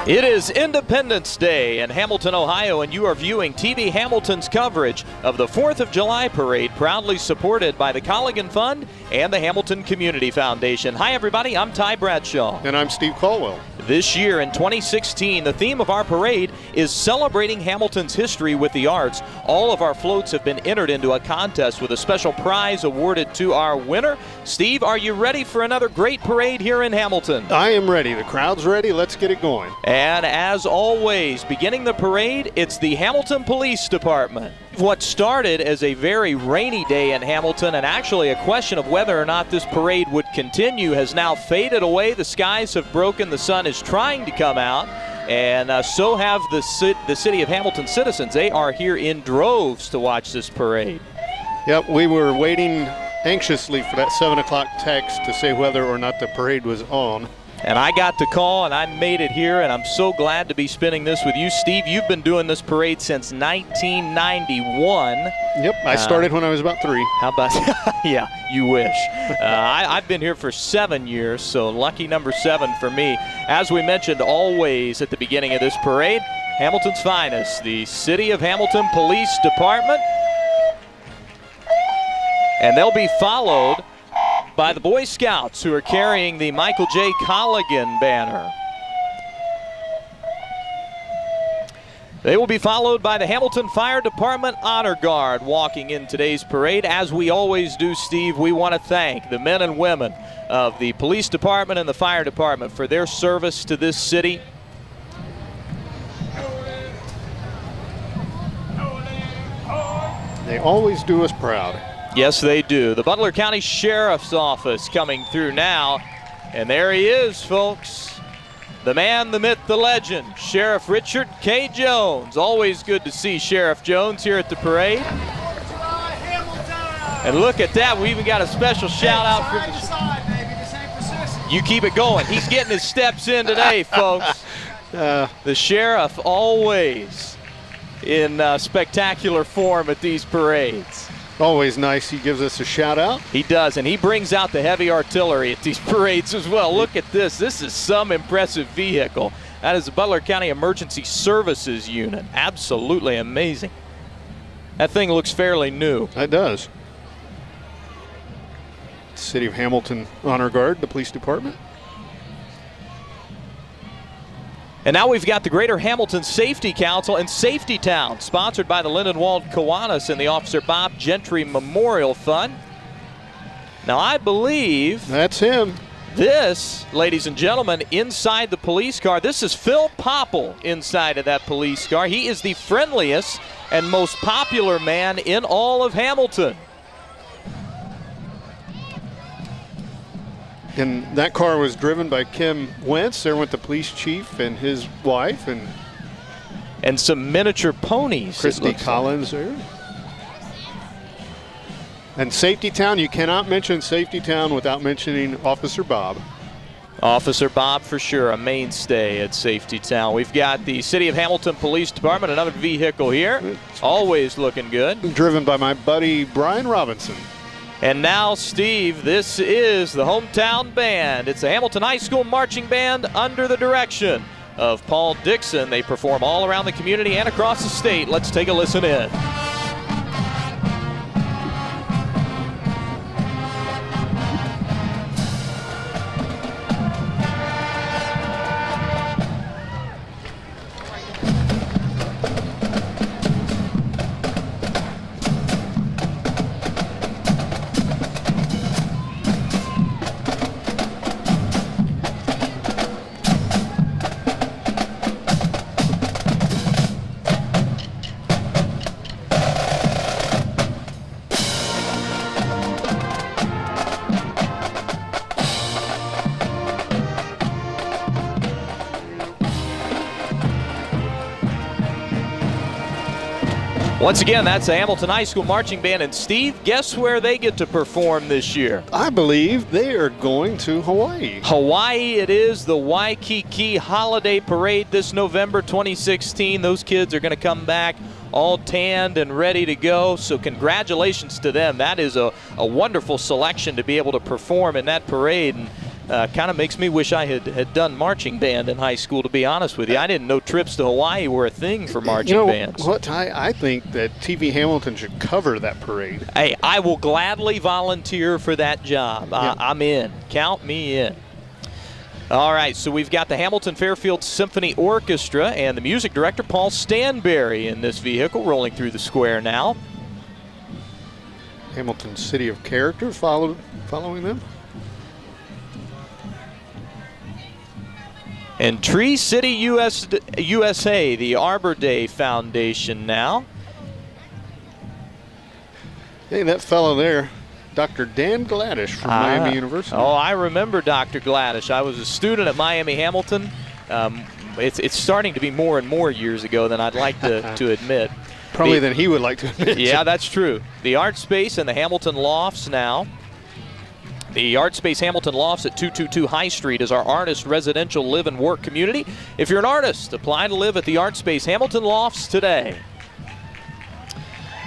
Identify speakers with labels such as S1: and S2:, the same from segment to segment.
S1: It is Independence Day in Hamilton, Ohio, and you are viewing TV Hamilton's coverage of the 4th of July parade, proudly supported by the Colligan Fund and the Hamilton Community Foundation. Hi, everybody. I'm Ty Bradshaw.
S2: And I'm Steve Caldwell.
S1: This year in 2016, the theme of our parade is celebrating Hamilton's history with the arts. All of our floats have been entered into a contest with a special prize awarded to our winner. Steve, are you ready for another great parade here in Hamilton?
S2: I am ready. The crowd's ready. Let's get it going.
S1: And as always, beginning the parade, it's the Hamilton Police Department. What started as a very rainy day in Hamilton and actually a question of whether or not this parade would continue has now faded away. The skies have broken. The sun is trying to come out, and so have the city of Hamilton citizens. They are here in droves to watch this parade.
S2: Yep, we were waiting anxiously for that 7 o'clock text to say whether or not the parade was on.
S1: And I got the call, and I made it here, and I'm so glad to be spending this with you. Steve, you've been doing this parade since 1991.
S2: Yep, I started when I was about 3.
S1: How about yeah, you wish. I've been here for 7 years, so lucky number 7 for me. As we mentioned always at the beginning of this parade, Hamilton's finest, the City of Hamilton Police Department. And they'll be followed by the Boy Scouts, who are carrying the Michael J. Colligan banner. They will be followed by the Hamilton Fire Department Honor Guard walking in today's parade. As we always do, Steve, we want to thank the men and women of the police department and the fire department for their service to this city.
S2: They always do us proud.
S1: Yes, they do. The Butler County Sheriff's Office coming through now. And there he is, folks. The man, the myth, the legend, Sheriff Richard K. Jones. Always good to see Sheriff Jones here at the parade. And look at that. We even got a special shout out from you keep it going. He's getting his steps in today, folks. The sheriff always in spectacular form at these parades.
S2: Always nice. He gives us a shout out.
S1: He does, and he brings out the heavy artillery at these parades as well. Look at this. This is some impressive vehicle. That is the Butler County Emergency Services Unit. Absolutely amazing. That thing looks fairly new.
S2: It does. City of Hamilton Honor Guard, the police department.
S1: And now we've got the Greater Hamilton Safety Council and Safety Town, sponsored by the Lindenwald Kiwanis and the Officer Bob Gentry Memorial Fund. Now, I believe
S2: that's him.
S1: This, ladies and gentlemen, inside the police car, this is Phil Popple inside of that police car. He is the friendliest and most popular man in all of Hamilton.
S2: And that car was driven by Kim Wentz. There went the police chief and his wife
S1: and some miniature ponies.
S2: Christy Collins there. And Safety Town, you cannot mention Safety Town without mentioning Officer Bob.
S1: Officer Bob, for sure, a mainstay at Safety Town. We've got the City of Hamilton Police Department, another vehicle here. Always looking good.
S2: Driven by my buddy Brian Robinson.
S1: And now, Steve, this is the hometown band. It's the Hamilton High School Marching Band under the direction of Paul Dixon. They perform all around the community and across the state. Let's take a listen in. Once again, that's the Hamilton High School Marching Band. And Steve, guess where they get to perform this year?
S2: I believe they are going to Hawaii.
S1: Hawaii it is, the Waikiki Holiday Parade this November 2016. Those kids are going to come back all tanned and ready to go. So congratulations to them. That is a wonderful selection to be able to perform in that parade. And Kind of makes me wish I had done marching band in high school, to be honest with you. I didn't know trips to Hawaii were a thing for marching bands.
S2: What, I think that TV Hamilton should cover that parade.
S1: Hey, I will gladly volunteer for that job.
S2: Yeah.
S1: I'm in. Count me in. All right, so we've got the Hamilton Fairfield Symphony Orchestra and the music director, Paul Stanberry, in this vehicle rolling through the square now.
S2: Hamilton City of Character following them.
S1: And Tree City USA, the Arbor Day Foundation now.
S2: Hey, that fellow there, Dr. Dan Gladish from Miami University.
S1: Oh, I remember Dr. Gladish. I was a student at Miami Hamilton. It's starting to be more and more years ago than I'd like to admit.
S2: Probably than he would like to admit.
S1: Yeah, that's true. The Art Space and the Hamilton Lofts now. The Art Space Hamilton Lofts at 222 High Street is our artist residential live and work community. If you're an artist, apply to live at the Art Space Hamilton Lofts today.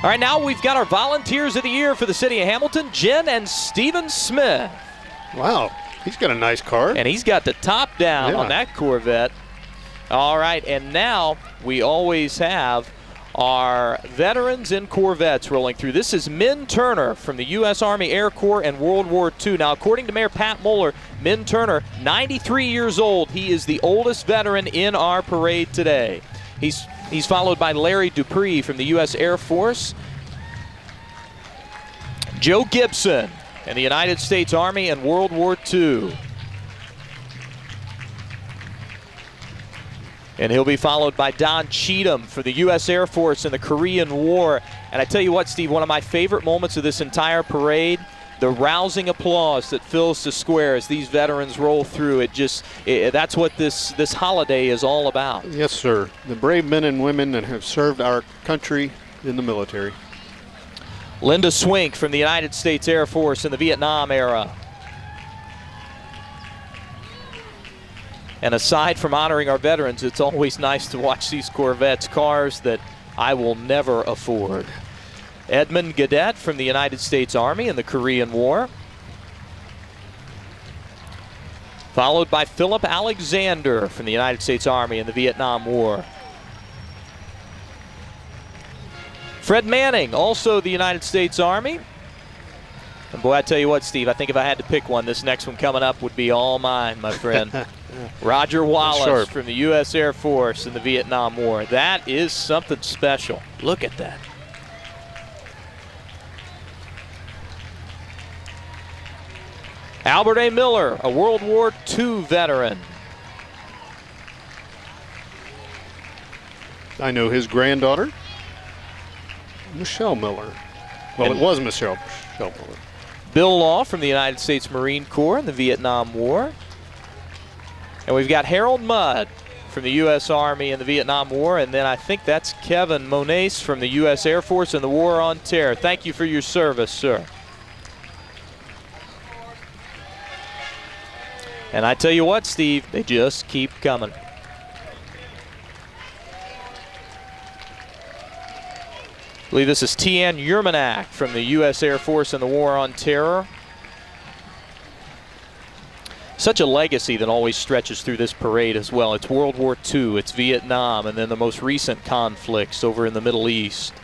S1: All right, now we've got our volunteers of the year for the city of Hamilton, Jen and Stephen Smith.
S2: Wow, he's got a nice car.
S1: And he's got the top down on that Corvette. All right, and now we always have our veterans in Corvettes rolling through. This is Min Turner from the U.S. Army Air Corps and World War II. Now, according to Mayor Pat Mueller, Min Turner, 93 years old. He is the oldest veteran in our parade today. He's followed by Larry Dupree from the U.S. Air Force, Joe Gibson in the United States Army and World War II. And he'll be followed by Don Cheatham for the U.S. Air Force in the Korean War. And I tell you what, Steve, one of my favorite moments of this entire parade, the rousing applause that fills the square as these veterans roll through. That's what this holiday is all about.
S2: Yes, sir. The brave men and women that have served our country in the military.
S1: Linda Swink from the United States Air Force in the Vietnam era. And aside from honoring our veterans, it's always nice to watch these Corvettes, cars that I will never afford. Edmund Gadet from the United States Army in the Korean War. Followed by Philip Alexander from the United States Army in the Vietnam War. Fred Manning, also the United States Army. And boy, I tell you what, Steve, I think if I had to pick one, this next one coming up would be all mine, my friend. Roger Wallace from the U.S. Air Force in the Vietnam War. That is something special. Look at that. Albert A. Miller, a World War II veteran.
S2: I know his granddaughter, Michelle Miller. Well, it was Michelle Miller.
S1: Bill Law from the United States Marine Corps in the Vietnam War. And we've got Harold Mudd from the U.S. Army in the Vietnam War. And then I think that's Kevin Moniz from the U.S. Air Force in the War on Terror. Thank you for your service, sir. And I tell you what, Steve, they just keep coming. I believe this is Tian Yermanak from the U.S. Air Force in the War on Terror. Such a legacy that always stretches through this parade as well. It's World War II, it's Vietnam, and then the most recent conflicts over in the Middle East.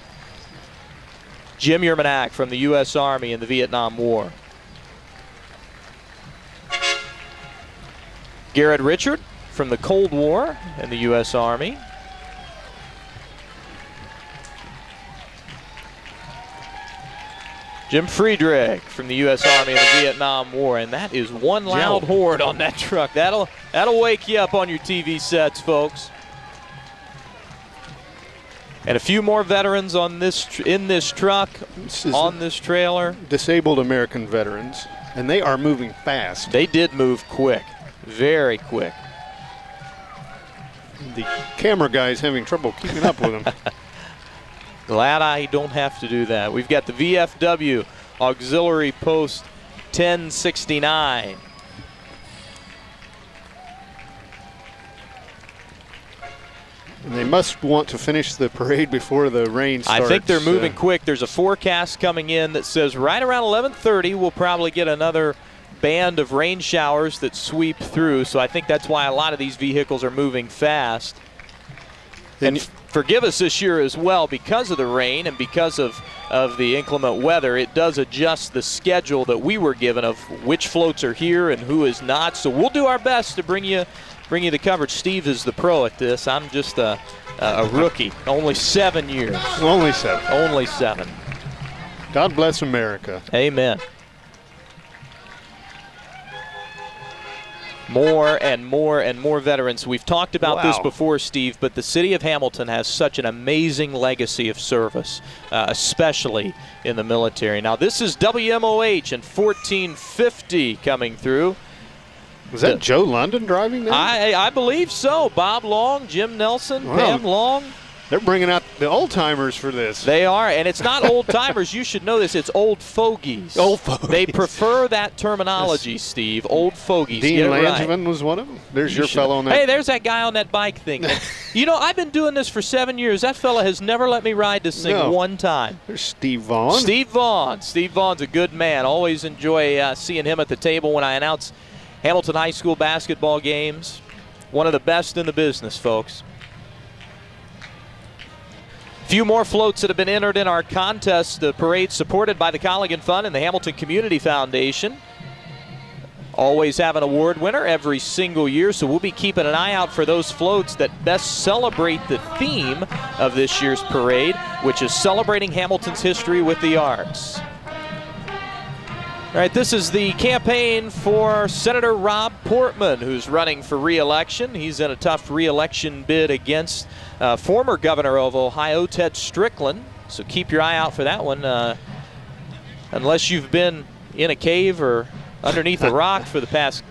S1: Jim Yermanak from the U.S. Army in the Vietnam War. Garrett Richard from the Cold War in the U.S. Army. Jim Friedrich from the U.S. Army in the Vietnam War, and that is one loud horde on that truck. That'll wake you up on your TV sets, folks. And a few more veterans on this in this truck, on this trailer.
S2: Disabled American veterans, and they are moving fast.
S1: They did move quick, very quick.
S2: The camera guy's having trouble keeping up with them.
S1: Glad I don't have to do that. We've got the VFW Auxiliary Post 1069.
S2: And they must want to finish the parade before the rain starts.
S1: I think they're moving quick. There's a forecast coming in that says right around 11:30 we'll probably get another band of rain showers that sweep through, so I think that's why a lot of these vehicles are moving fast. And forgive us this year as well, because of the rain and because of the inclement weather, it does adjust the schedule that we were given of which floats are here and who is not. So we'll do our best to bring you the coverage. Steve is the pro at this. I'm just a rookie. Only 7 years.
S2: Only 7.
S1: Only 7.
S2: God bless America.
S1: Amen. More and more and more veterans. We've talked about this before, Steve, but the city of Hamilton has such an amazing legacy of service, especially in the military. Now, this is WMOH and 1450 coming through.
S2: Was that Joe London driving there?
S1: I believe so. Bob Long, Jim Nelson, Pam Long.
S2: They're bringing out the old-timers for this.
S1: They are, and it's not old-timers. You should know this. It's old fogies.
S2: Old fogies.
S1: They prefer that terminology, Steve. Old fogies.
S2: Dean Langevin was one of them. There's your fellow on that.
S1: Hey, there's that guy on that bike thing. You know, I've been doing this for 7 years. That fella has never let me ride this thing one time.
S2: There's Steve Vaughn.
S1: Steve Vaughn. Steve Vaughn's a good man. Always enjoy seeing him at the table when I announce Hamilton High School basketball games. One of the best in the business, folks. Few more floats that have been entered in our contest. The parade supported by the Colligan Fund and the Hamilton Community Foundation. Always have an award winner every single year, so we'll be keeping an eye out for those floats that best celebrate the theme of this year's parade, which is celebrating Hamilton's history with the arts. All right, this is the campaign for Senator Rob Portman, who's running for re-election. He's in a tough re-election bid against former governor of Ohio, Ted Strickland. So keep your eye out for that one. Unless you've been in a cave or underneath a rock for the past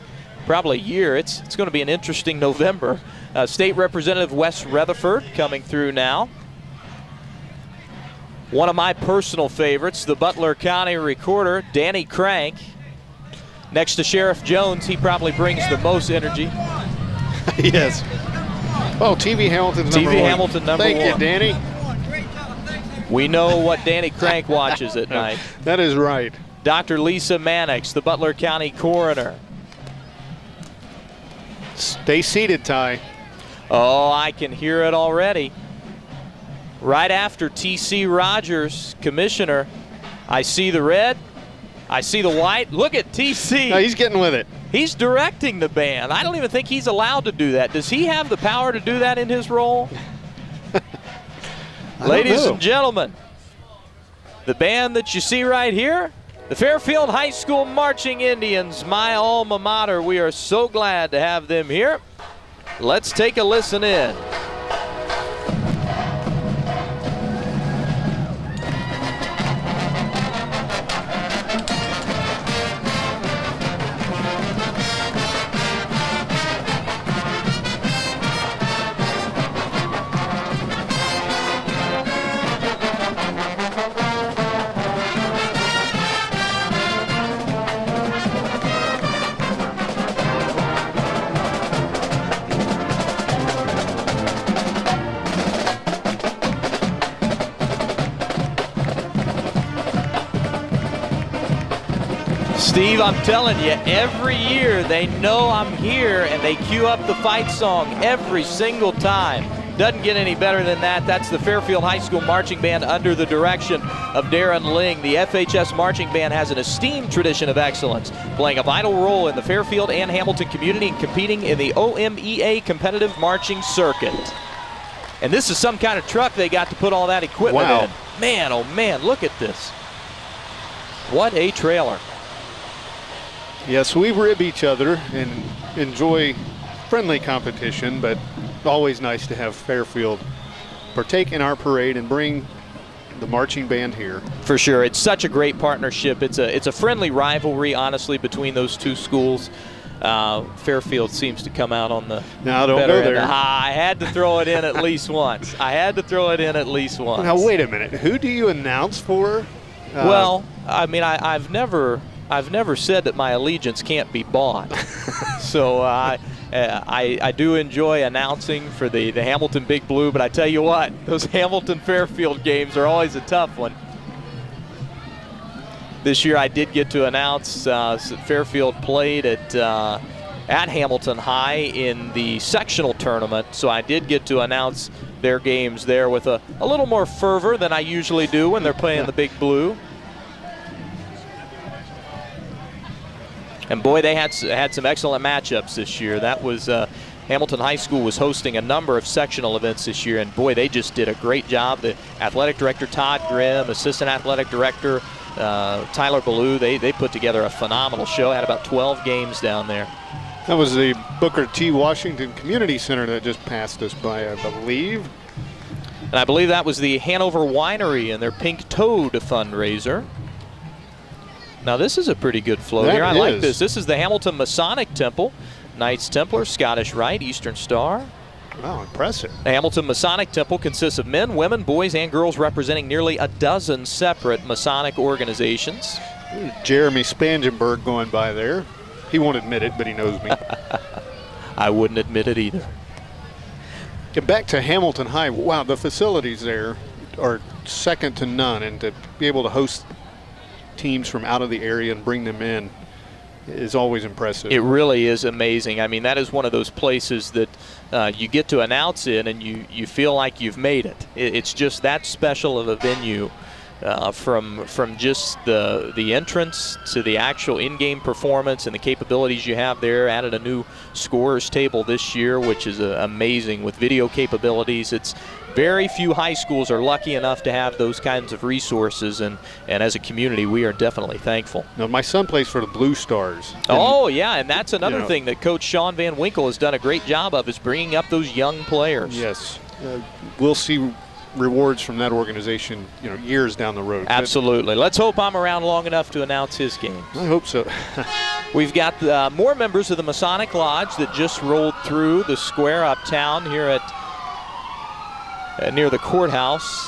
S1: probably year, it's going to be an interesting November. State Representative Wes Rutherford coming through now. One of my personal favorites, the Butler County Recorder, Danny Crank. Next to Sheriff Jones, he probably brings the most energy.
S2: Yes. Oh, TV Hamilton's number 1.
S1: TV Hamilton number 1.
S2: Thank you, Danny.
S1: We know what Danny Crank watches at night.
S2: That is right.
S1: Dr. Lisa Mannix, the Butler County Coroner.
S2: Stay seated, Ty.
S1: Oh, I can hear it already. Right after T.C. Rogers, Commissioner, I see the red, I see the white. Look at T.C.
S2: No, he's getting with it.
S1: He's directing the band. I don't even think he's allowed to do that. Does he have the power to do that in his role? Ladies and gentlemen, the band that you see right here, the Fairfield High School Marching Indians, my alma mater. We are so glad to have them here. Let's take a listen in. Steve, I'm telling you, every year they know I'm here and they cue up the fight song every single time. Doesn't get any better than that. That's the Fairfield High School Marching Band under the direction of Darren Ling. The FHS Marching Band has an esteemed tradition of excellence, playing a vital role in the Fairfield and Hamilton community and competing in the OMEA competitive marching circuit. And this is some kind of truck they got to put all that equipment in. Man, oh man, look at this. What a trailer.
S2: Yes, we rib each other and enjoy friendly competition, but always nice to have Fairfield partake in our parade and bring the marching band here.
S1: For sure. It's such a great partnership. It's a friendly rivalry, honestly, between those two schools. Fairfield seems to come out on the
S2: now don't
S1: better
S2: go there.
S1: end. I had to throw it in at least once.
S2: Now wait a minute. Who do you announce for?
S1: Well, I mean, I've never said that my allegiance can't be bought. So I do enjoy announcing for the Hamilton Big Blue, but I tell you what, those Hamilton Fairfield games are always a tough one. This year I did get to announce Fairfield played at Hamilton High in the sectional tournament, so I did get to announce their games there with a little more fervor than I usually do when they're playing the Big Blue. And boy, they had some excellent matchups this year. That was Hamilton High School was hosting a number of sectional events this year, and boy, they just did a great job. The athletic director, Todd Grimm, assistant athletic director, Tyler Ballou, they put together a phenomenal show. Had about 12 games down there.
S2: That was the Booker T. Washington Community Center that just passed us by, I believe.
S1: And I believe that was the Hanover Winery and their Pink Toad fundraiser. Now this is a pretty good flow here. I like this. This is the Hamilton Masonic Temple. Knights Templar, Scottish Rite, Eastern Star.
S2: Wow, impressive.
S1: The Hamilton Masonic Temple consists of men, women, boys, and girls representing nearly a dozen separate Masonic organizations.
S2: Jeremy Spangenberg going by there. He won't admit it, but he knows me.
S1: I wouldn't admit it either.
S2: Get back to Hamilton High. Wow, the facilities there are second to none, and to be able to host teams from out of the area and bring them in is always impressive. It
S1: really is amazing. I mean, that is one of those places that you get to announce in and you feel like you've made it. It's just that special of a venue, from just the entrance to the actual in-game performance and the capabilities you have there. Added a new scorers table this year, which is amazing with video capabilities. It's very few high schools are lucky enough to have those kinds of resources, and as a community, we are definitely thankful.
S2: Now, my son plays for the Blue Stars.
S1: Oh, yeah, and that's another thing that Coach Sean Van Winkle has done a great job of, is bringing up those young players.
S2: Yes. We'll see rewards from that organization, years down the road.
S1: Absolutely. Let's hope I'm around long enough to announce his game.
S2: I hope so.
S1: We've got more members of the Masonic Lodge that just rolled through the square uptown here at near the courthouse.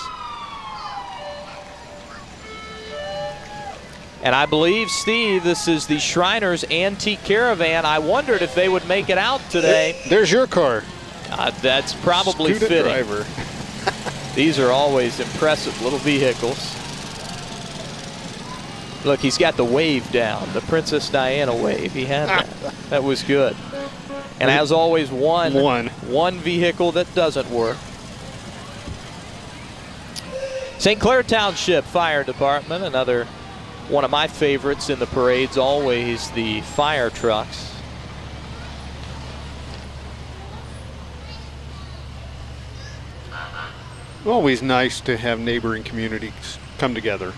S1: And I believe, Steve, this is the Shriners Antique Caravan. I wondered if they would make it out today.
S2: There's your car.
S1: That's probably
S2: Student
S1: fitting.
S2: Driver.
S1: These are always impressive little vehicles. Look, he's got the wave down, the Princess Diana wave. He had that. That was good. And as always, one vehicle that doesn't work. St. Clair Township Fire Department, another one of my favorites in the parades, always the fire trucks.
S2: Always nice to have neighboring communities come together.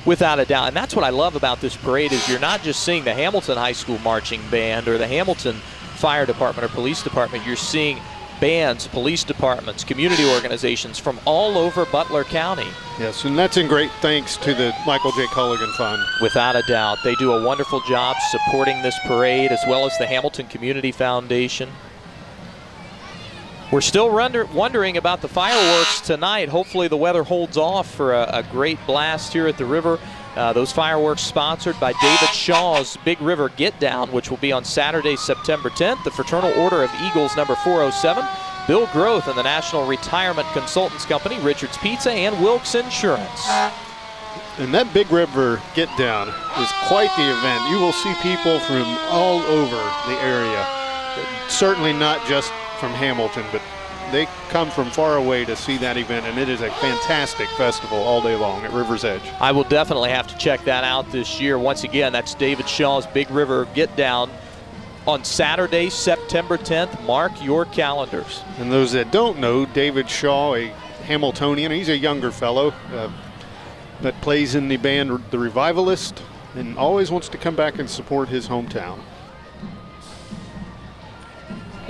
S1: Without a doubt, and that's what I love about this parade, is you're not just seeing the Hamilton High School Marching Band or the Hamilton Fire Department or Police Department. You're seeing bands, police departments, community organizations from all over Butler County.
S2: Yes, and that's in great thanks to the Michael J. Culligan Fund.
S1: Without a doubt. They do a wonderful job supporting this parade, as well as the Hamilton Community Foundation. We're still wondering about the fireworks tonight. Hopefully the weather holds off for a great blast here at the river. Those fireworks sponsored by David Shaw's Big River Get Down, which will be on Saturday, September 10th. The Fraternal Order of Eagles number 407, Bill Groth and the National Retirement Consultants Company, Richard's Pizza, and Wilkes Insurance.
S2: And that Big River Get Down is quite the event. You will see people from all over the area. Certainly not just from Hamilton, but they come from far away to see that event, and it is a fantastic festival all day long at River's Edge.
S1: I will definitely have to check that out this year. Once again, that's David Shaw's Big River Get Down on Saturday, September 10th. Mark your calendars.
S2: And those that don't know, David Shaw, a Hamiltonian, he's a younger fellow that plays in the band The Revivalist and always wants to come back and support his hometown.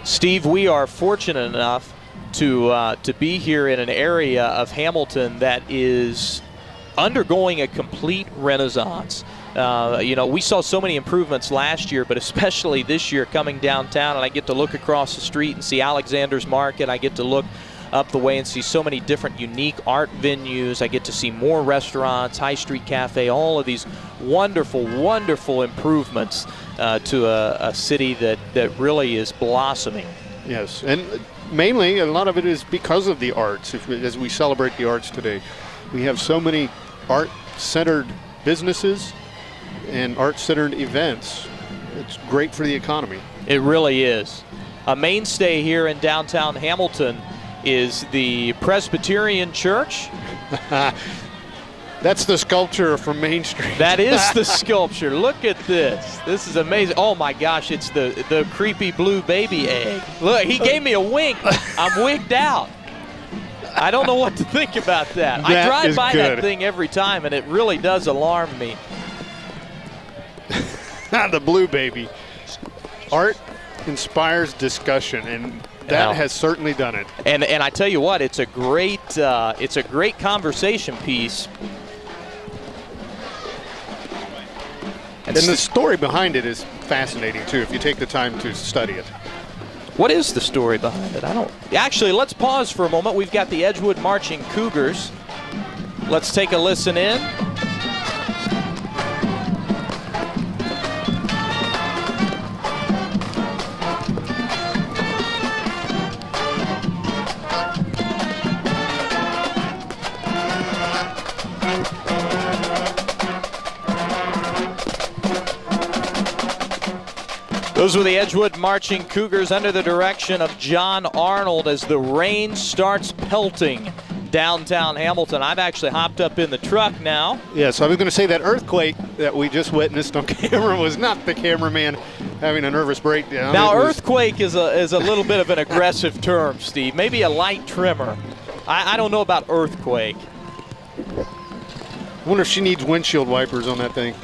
S1: Steve, we are fortunate enough to be here in an area of Hamilton that is undergoing a complete renaissance. We saw so many improvements last year, but especially this year coming downtown, and I get to look across the street and see Alexander's Market. I get to look up the way and see so many different unique art venues. I get to see more restaurants, High Street Cafe, all of these wonderful, wonderful improvements to a city that really is blossoming.
S2: Yes, and mainly a lot of it is because of the arts. As we celebrate the arts today, we have so many art-centered businesses and art-centered events. It's great for the economy.
S1: It really is. A mainstay here in downtown Hamilton is the Presbyterian Church.
S2: That's the sculpture from Main Street.
S1: That is the sculpture. Look at this. This is amazing. Oh my gosh, it's the creepy blue baby egg. Look, he gave me a wink. I'm wigged out. I don't know what to think about that. I drive by that thing every time, and it really does alarm me.
S2: The blue baby. Art inspires discussion, and that has certainly done it.
S1: And I tell you what, it's a great conversation piece.
S2: And the story behind it is fascinating too, if you take the time to study it.
S1: What is the story behind it? I don't. Actually, let's pause for a moment. We've got the Edgewood Marching Cougars. Let's take a listen in. Those were the Edgewood Marching Cougars under the direction of John Arnold as the rain starts pelting downtown Hamilton. I've actually hopped up in the truck now.
S2: Yeah, so I was going to say that earthquake that we just witnessed on camera was not the cameraman having a nervous breakdown.
S1: Now, earthquake is a little bit of an aggressive term, Steve. Maybe a light tremor. I don't know about earthquake.
S2: I wonder if she needs windshield wipers on that thing.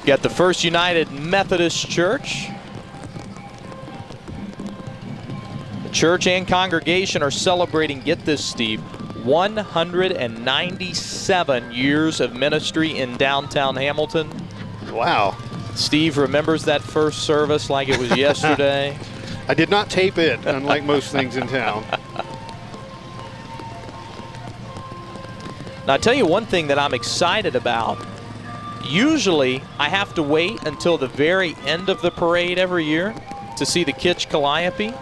S1: Got the First United Methodist Church. The church and congregation are celebrating, get this, Steve, 197 years of ministry in downtown Hamilton.
S2: Wow.
S1: Steve remembers that first service like it was yesterday.
S2: I did not tape it, unlike most things in town.
S1: Now, I'll tell you one thing that I'm excited about. Usually, I have to wait until the very end of the parade every year to see the Kitch Calliope.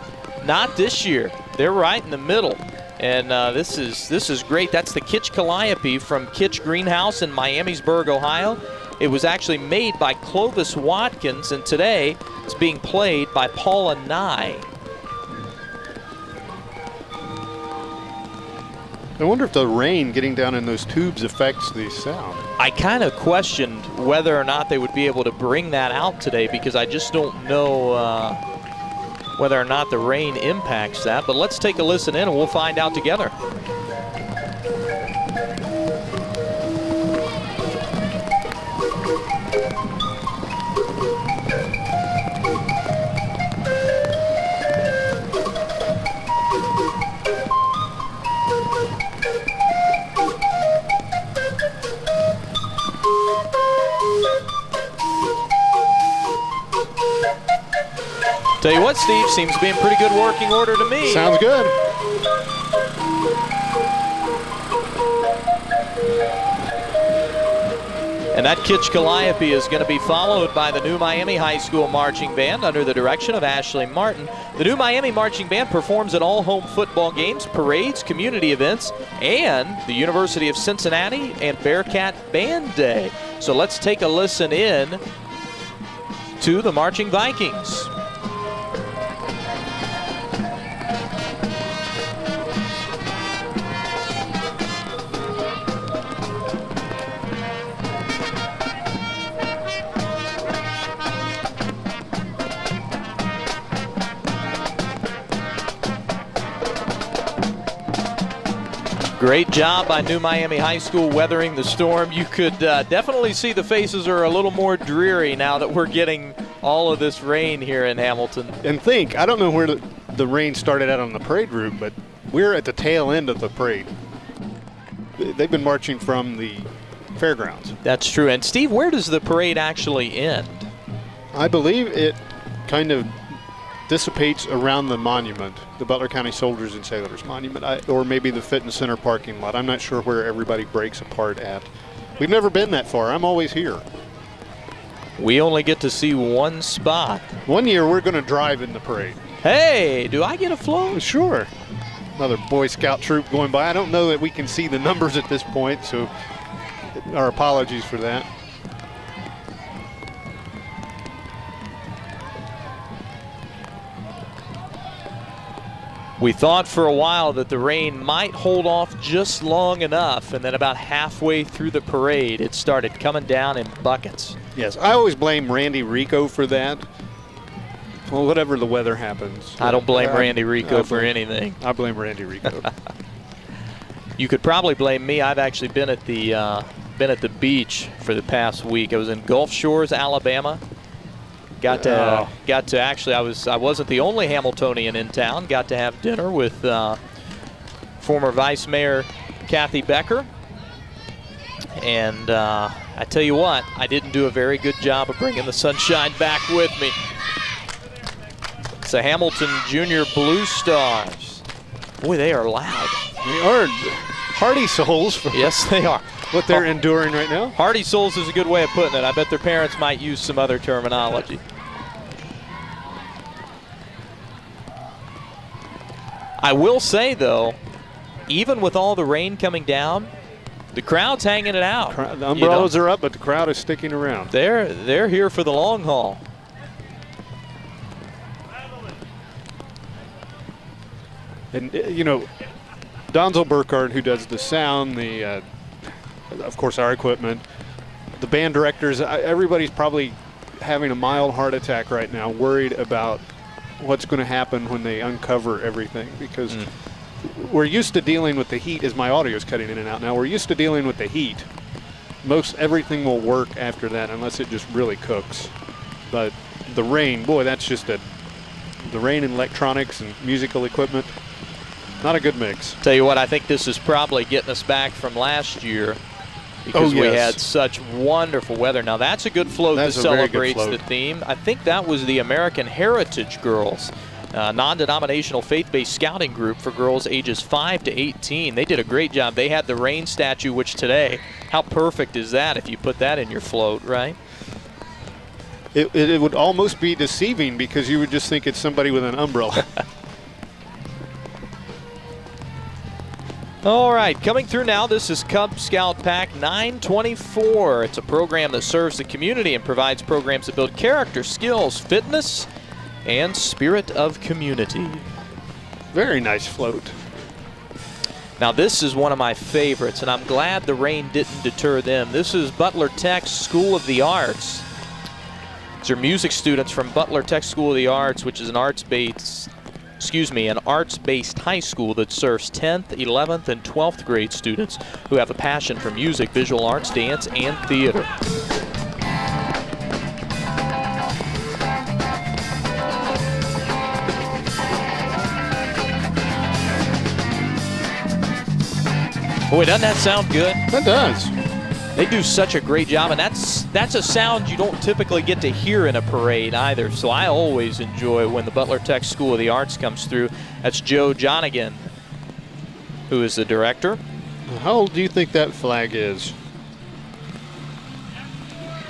S1: Not this year. They're right in the middle. And this is great. That's the Kitch Calliope from Kitch Greenhouse in Miamisburg, Ohio. It was actually made by Clovis Watkins, and today it's being played by Paula Nye.
S2: I wonder if the rain getting down in those tubes affects the sound.
S1: I kind of questioned whether or not they would be able to bring that out today because I just don't know whether or not the rain impacts that. But let's take a listen in and we'll find out together. Tell you what, Steve, seems to be in pretty good working order to me.
S2: Sounds good.
S1: And that Kitch Calliope is going to be followed by the New Miami High School Marching Band under the direction of Ashley Martin. The New Miami Marching Band performs at all home football games, parades, community events, and the University of Cincinnati and Bearcat Band Day. So let's take a listen in to the Marching Vikings. Great job by New Miami High School weathering the storm. You could definitely see the faces are a little more dreary now that we're getting all of this rain here in Hamilton.
S2: And I don't know where the rain started out on the parade route, but we're at the tail end of the parade. They've been marching from the fairgrounds.
S1: That's true. And Steve, where does the parade actually end?
S2: I believe it kind of dissipates around the monument, the Butler County Soldiers and Sailors Monument, or maybe the fitness center parking lot. I'm not sure where everybody breaks apart at. We've never been that far. I'm always here.
S1: We only get to see one spot.
S2: One year we're going to drive in the parade.
S1: Hey, do I get a float?
S2: Sure. another Boy Scout troop going by. I don't know that we can see the numbers at this point, so our apologies for that.
S1: We thought for a while that the rain might hold off just long enough, and then about halfway through the parade, it started coming down in buckets.
S2: Yes, I always blame Randy Rico for that. Well, whatever the weather happens.
S1: I don't blame Randy Rico for anything.
S2: I blame Randy Rico.
S1: You could probably blame me. I've actually been at the beach for the past week. I was in Gulf Shores, Alabama. Got to actually, I wasn't the only Hamiltonian in town. Got to have dinner with former Vice Mayor Kathy Becker. And I tell you what, I didn't do a very good job of bringing the sunshine back with me. It's the Hamilton Junior Blue Stars. Boy, they are loud.
S2: They are hardy souls.
S1: Yes, they are.
S2: What they're enduring right now.
S1: Hardy souls is a good way of putting it. I bet their parents might use some other terminology. I will say, though, even with all the rain coming down, the crowd's hanging it out.
S2: The umbrellas are up, but the crowd is sticking around.
S1: They're here for the long haul.
S2: And, you know, Donzel Burkhardt, who does the sound, of course, our equipment, the band directors, everybody's probably having a mild heart attack right now, worried about what's going to happen when they uncover everything, because we're used to dealing with the heat. As my audio is cutting in and out now, we're used to dealing with the heat. Most everything will work after that unless it just really cooks. But the rain, boy, that's just the rain and electronics and musical equipment, not a good mix.
S1: Tell you what, I think this is probably getting us back from last year, because we had such wonderful weather. Now that's a good float that celebrates the theme. I think that was the American Heritage Girls, non-denominational faith-based scouting group for girls ages 5 to 18. They did a great job. They had the rain statue, which today, how perfect is that if you put that in your float, right?
S2: It would almost be deceiving, because you would just think it's somebody with an umbrella.
S1: All right, coming through now, this is Cub Scout Pack 924. It's a program that serves the community and provides programs that build character, skills, fitness, and spirit of community.
S2: Very nice float.
S1: Now this is one of my favorites, and I'm glad the rain didn't deter them. This is Butler Tech's School of the Arts. These are music students from Butler Tech School of the Arts, which is an arts-based high school that serves 10th, 11th, and 12th grade students who have a passion for music, visual arts, dance, and theater. Boy, doesn't that sound good?
S2: That does.
S1: They do such a great job, and that's a sound you don't typically get to hear in a parade either. So I always enjoy when the Butler Tech School of the Arts comes through. That's Joe Jonigan, who is the director.
S2: How old do you think that flag is?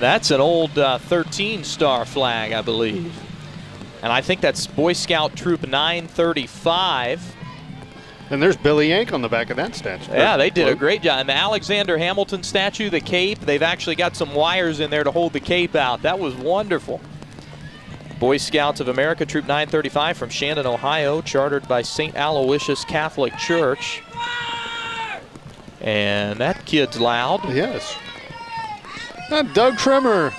S1: That's an old 13-star flag, I believe. And I think that's Boy Scout Troop 935.
S2: And there's Billy Yank on the back of that statue.
S1: Yeah, they did a great job. And the Alexander Hamilton statue, the cape, they've actually got some wires in there to hold the cape out. That was wonderful. Boy Scouts of America, Troop 935 from Shandon, Ohio, chartered by St. Aloysius Catholic Church. And that kid's loud.
S2: Yes. Doug Trimmer.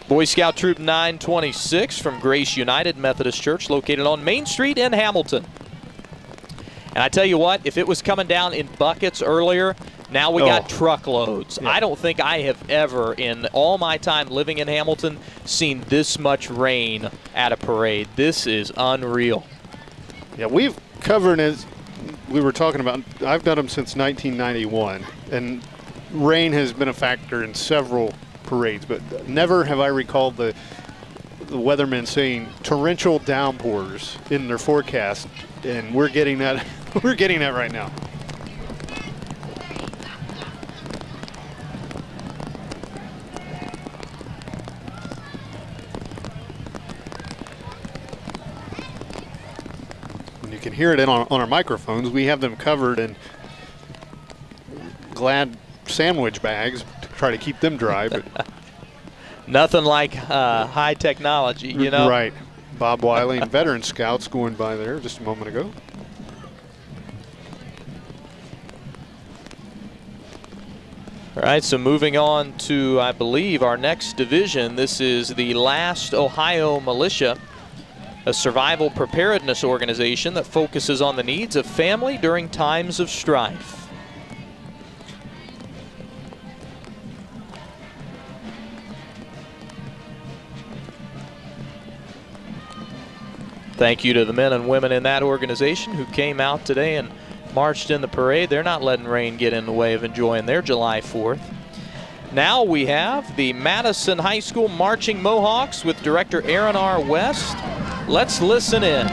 S1: Boy Scout Troop 926 from Grace United Methodist Church, located on Main Street in Hamilton. And I tell you what, if it was coming down in buckets earlier, now we got truckloads. Yeah. I don't think I have ever, in all my time living in Hamilton, seen this much rain at a parade. This is unreal.
S2: Yeah, we've covered, as we were talking about, I've done them since 1991, and rain has been a factor in several parades, but never have I recalled the weathermen saying torrential downpours in their forecast, and we're getting that. We're getting that right now. When you can hear it on our microphones. We have them covered in Glad sandwich bags to try to keep them dry. But
S1: nothing like high technology, you know.
S2: Right. Bob Wiley and veteran scouts going by there just a moment ago.
S1: All right, so moving on to, I believe, our next division. This is the Last Ohio Militia, a survival preparedness organization that focuses on the needs of family during times of strife. Thank you to the men and women in that organization who came out today and marched in the parade. They're not letting rain get in the way of enjoying their July 4th. Now we have the Madison High School Marching Mohawks with director Aaron R. West. Let's listen in.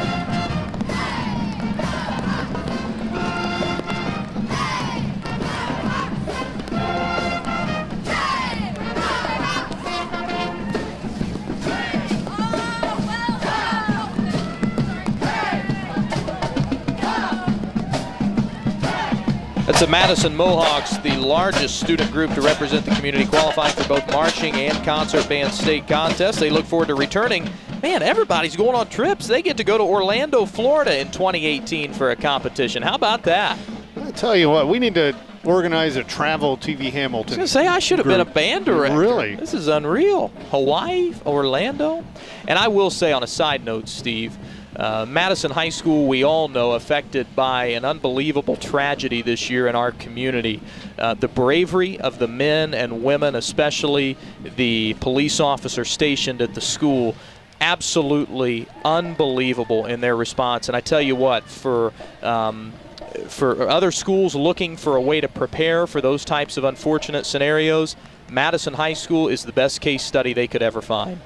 S1: It's the Madison Mohawks, the largest student group to represent the community, qualifying for both marching and concert band state contests. They look forward to returning. Man, everybody's going on trips. They get to go to Orlando, Florida in 2018 for a competition. How about that?
S2: I'll tell you what, we need to organize a travel TV Hamilton.
S1: I was going to say, I should have been a band director.
S2: Really?
S1: This is unreal. Hawaii, Orlando. And I will say on a side note, Steve, Madison High School, we all know, affected by an unbelievable tragedy this year in our community. The bravery of the men and women, especially the police officer stationed at the school, absolutely unbelievable in their response. And I tell you what, for other schools looking for a way to prepare for those types of unfortunate scenarios, Madison High School is the best case study they could ever find.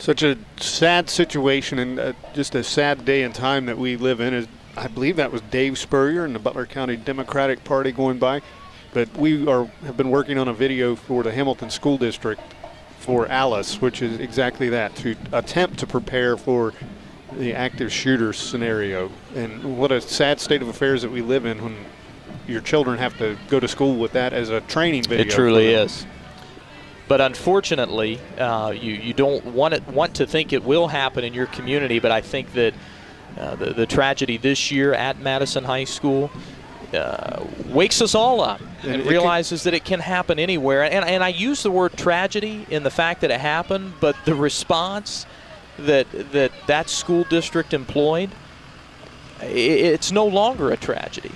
S2: Such a sad situation and just a sad day and time that we live in. I believe that was Dave Spurrier and the Butler County Democratic Party going by. But we have been working on a video for the Hamilton School District for Alice, which is exactly that, to attempt to prepare for the active shooter scenario. And what a sad state of affairs that we live in when your children have to go to school with that as a training video.
S1: It truly is. But unfortunately, you don't want to think it will happen in your community, but I think that the tragedy this year at Madison High School wakes us all up and realizes that it can happen anywhere. And I use the word tragedy in the fact that it happened, but the response that school district employed, it's no longer a tragedy.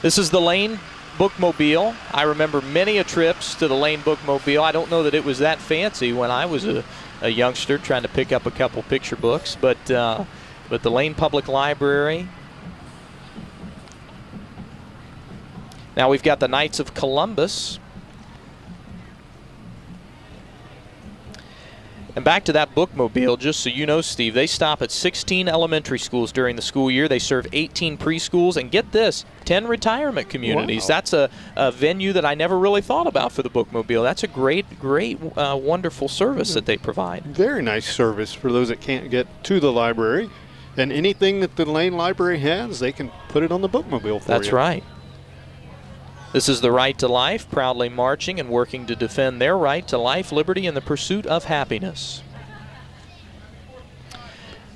S1: This is the Lane Bookmobile. I remember many trips to the Lane Bookmobile. I don't know that it was that fancy when I was a youngster trying to pick up a couple picture books, but the Lane Public Library. Now we've got the Knights of Columbus. And back to that bookmobile, just so you know, Steve, they stop at 16 elementary schools during the school year. They serve 18 preschools, and get this, 10 retirement communities. Wow. That's a venue that I never really thought about for the bookmobile. That's a great, wonderful service that they provide. Very
S2: nice service for those that can't get to the library. And anything that the Lane Library has, they can put it on the bookmobile for you.
S1: That's right. This is the Right to Life, proudly marching and working to defend their right to life, liberty, and the pursuit of happiness.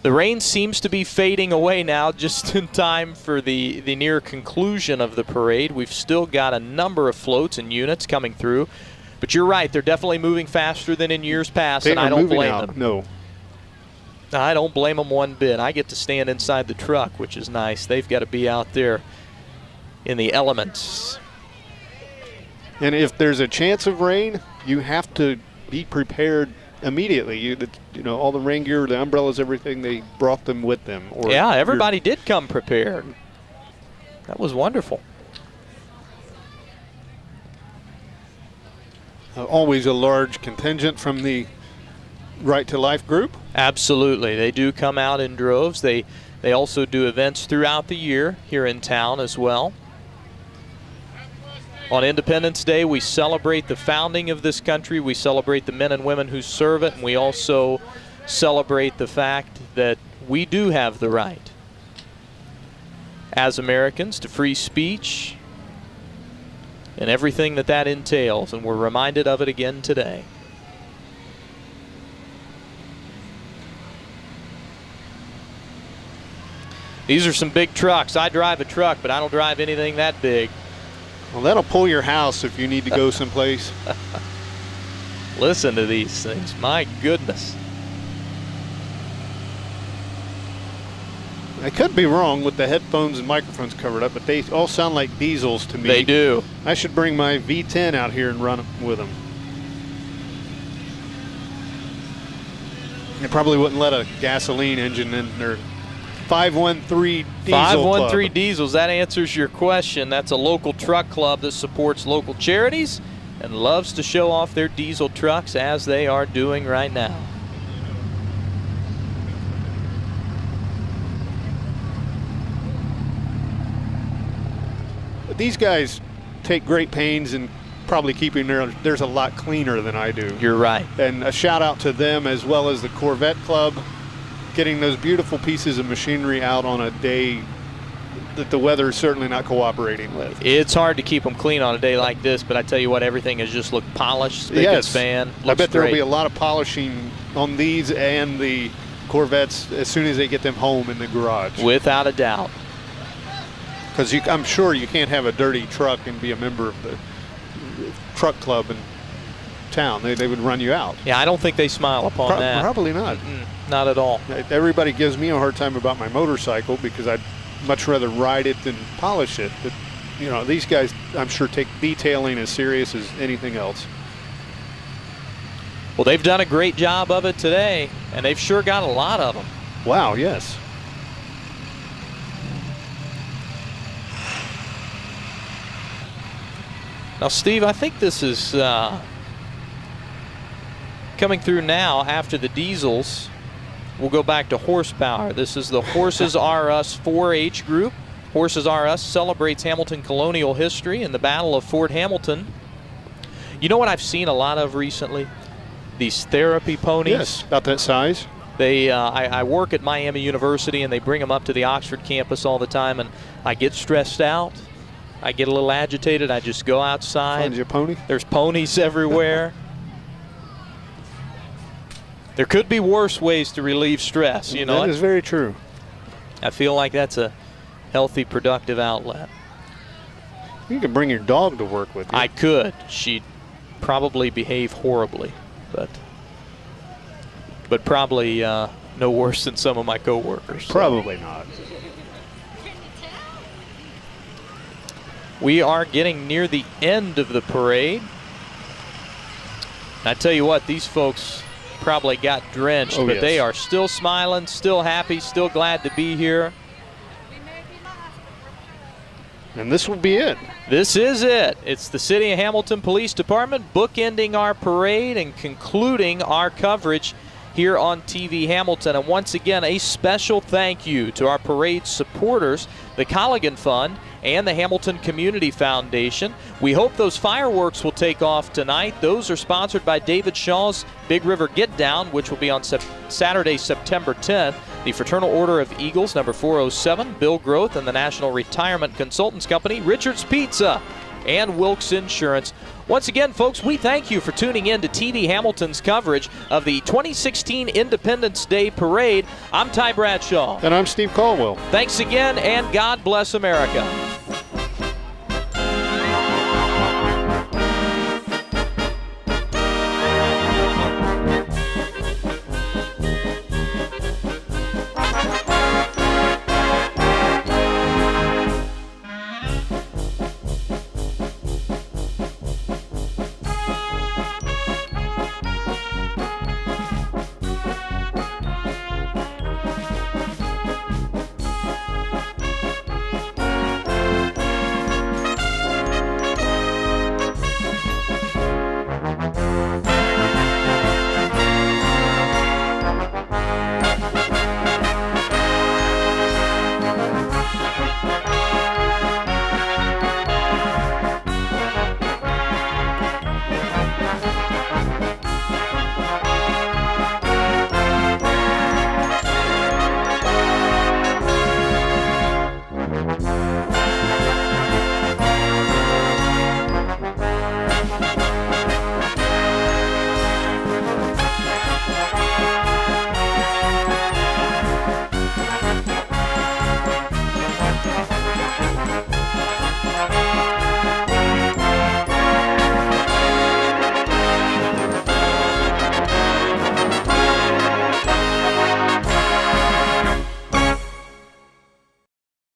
S1: The rain seems to be fading away now, just in time for the near conclusion of the parade. We've still got a number of floats and units coming through. But you're right, they're definitely moving faster than in years past, and I don't blame them.
S2: No.
S1: I don't blame them one bit. I get to stand inside the truck, which is nice. They've got to be out there in the elements.
S2: And if there's a chance of rain, you have to be prepared immediately. You know, all the rain gear, the umbrellas, everything, they brought them with them.
S1: Yeah, everybody did come prepared. That was wonderful.
S2: Always a large contingent from the Right to Life group.
S1: Absolutely. They do come out in droves. They also do events throughout the year here in town as well. On Independence Day, we celebrate the founding of this country. We celebrate the men and women who serve it, and we also celebrate the fact that we do have the right as Americans to free speech and everything that entails, and we're reminded of it again today. These are some big trucks. I drive a truck, but I don't drive anything that big.
S2: Well, that'll pull your house if you need to go someplace.
S1: Listen to these things. My goodness.
S2: I could be wrong with the headphones and microphones covered up, but they all sound like diesels to me.
S1: They do.
S2: I should bring my V10 out here and run with them. They probably wouldn't let a gasoline engine in their 513 diesel
S1: 513
S2: club.
S1: Diesels, that answers your question. That's a local truck club that supports local charities and loves to show off their diesel trucks as they are doing right now.
S2: These guys take great pains in probably keeping theirs a lot cleaner than I do.
S1: You're right.
S2: And a shout out to them as well as the Corvette Club, getting those beautiful pieces of machinery out on a day that the weather is certainly not cooperating with.
S1: It's hard to keep them clean on a day like this, but I tell you what, everything has just looked polished, spick and span.
S2: I bet there will
S1: great.
S2: be a lot of polishing on these and the Corvettes as soon as they get them home in the garage.
S1: Without a doubt.
S2: Because I'm sure you can't have a dirty truck and be a member of the truck club in town. They would run you out.
S1: Yeah, I don't think they smile upon that.
S2: Probably not.
S1: Not at all.
S2: Everybody gives me a hard time about my motorcycle because I'd much rather ride it than polish it. But, you know, these guys, I'm sure, take detailing as serious as anything else.
S1: Well, they've done a great job of it today, and they've sure got a lot of them.
S2: Wow, yes.
S1: Now, Steve, I think this is coming through now after the diesels. We'll go back to horsepower. This is the Horses R Us 4-H group. Horses R Us celebrates Hamilton colonial history and the Battle of Fort Hamilton. You know what I've seen a lot of recently? These therapy ponies.
S2: Yes, about that size.
S1: They, I work at Miami University, and they bring them up to the Oxford campus all the time, and I get stressed out. I get a little agitated. I just go outside.
S2: Find you a pony?
S1: There's ponies everywhere. There could be worse ways to relieve stress, you know.
S2: That is very true.
S1: I feel like that's a healthy, productive outlet.
S2: You could bring your dog to work with you.
S1: I could. She'd probably behave horribly, but probably no worse than some of my coworkers.
S2: Probably not.
S1: We are getting near the end of the parade. I tell you what, these folks probably got drenched, but they are still smiling, still happy, still glad to be here.
S2: And this will be it.
S1: This is it. It's the City of Hamilton Police Department bookending our parade and concluding our coverage here on TV Hamilton. And once again, a special thank you to our parade supporters, the Colligan Fund and the Hamilton Community Foundation. We hope those fireworks will take off tonight. Those are sponsored by David Shaw's Big River Get Down, which will be on Saturday, September 10th. The Fraternal Order of Eagles, number 407, Bill Groth, and the National Retirement Consultants Company, Richard's Pizza, and Wilkes Insurance. Once again, folks, we thank you for tuning in to TV Hamilton's coverage of the 2016 Independence Day Parade. I'm Ty Bradshaw.
S2: And I'm Steve Caldwell.
S1: Thanks again, and God bless America.